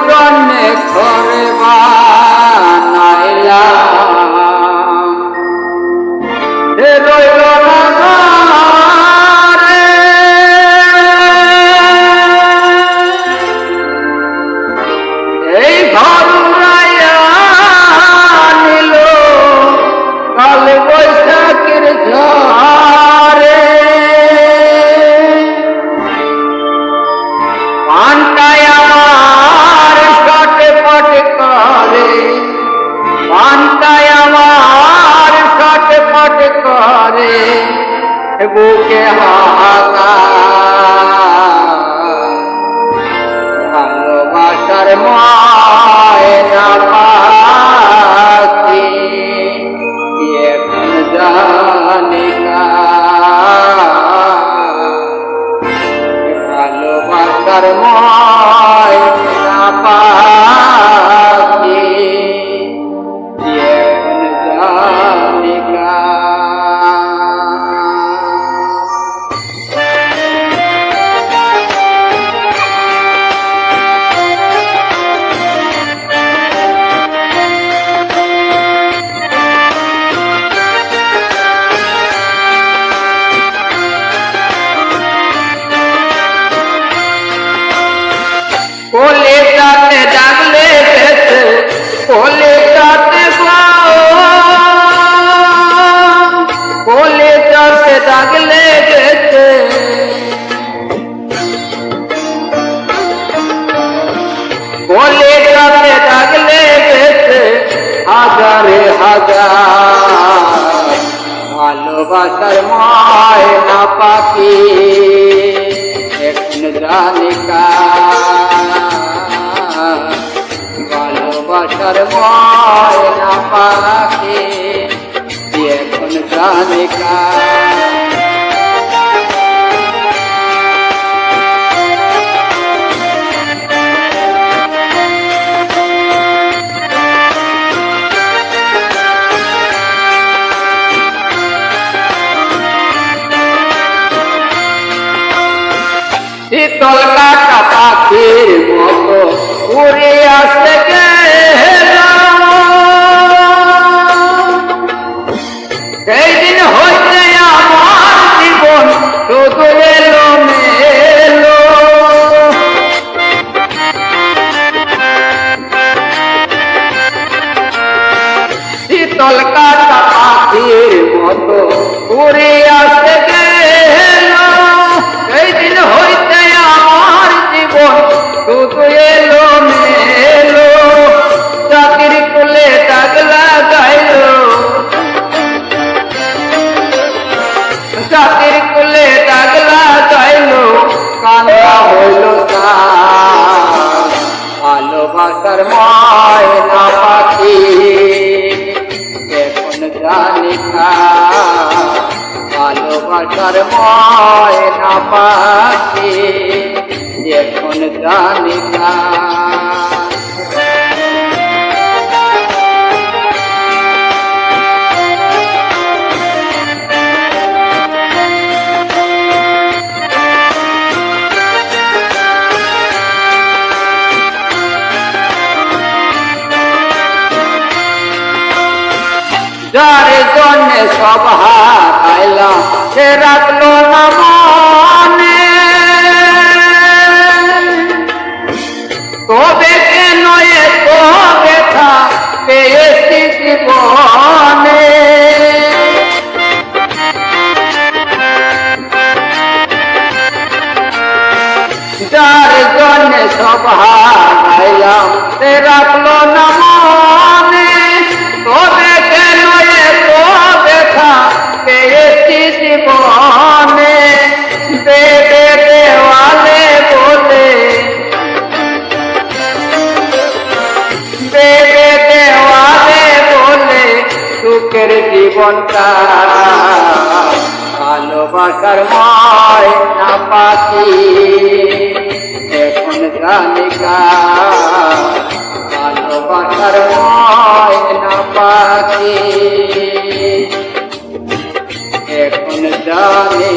জন্যে ঘরে বানাইলাম রইল না ঘরে এই ঘর উড়াইয়া নিল কাল বৈশাখের ঝড়ে পানটায় আমার ছটফট করে পানটায় আমার ছটফট করে বুকে হাহাকার ভালোবাসার ময়না পাখি এখন জানি ভালোবাসার ময়না পাখি এখন জানি কলিকাতে ডাকলে গেছে কলিকাতে কলিকাতে ডাকলে গেছে কলিকাতে ডাকলে গেছে হাজারে হাজার ভালোবাসার ময়না পাখি এখন জানি ভালোবাসার ময়না পাখি এখন জানি শীতল কাটা পাখির মতো উড়ে আসতে সেই দিন হইতে আমার জীবন শুধু এলো মেলো শীতল কাটা পাখির মতো উড়ে আসতে সেই দিন হইতে আমার জীবন শুধু এলো মেলো চাকরির কুলে দাগ লাগাইল চাকরির কুলে দাগ লাগাইল কান্না হইল ভালোবাসার ময়না পাখি এখন জানি ভালোবাসার ময়না পাখি এখন জানি যার জন্যে সব হারাইলাম সে রাখলো না মনে তবে কেন এত ব্যথা পেয়েছি জীবনে যার জন্যে সব হারাইলাম সে রাখলো না মনে তবে কেন এত ব্যথা পেয়েছি জীবনে দেবে দেওয়ালে বলে দেবে দেওয়ালে বলে সুখের জীবনটা ভালোবাসার ময়না পাখি এখন জানি ভালোবাসার ময়না পাখি এখন জানি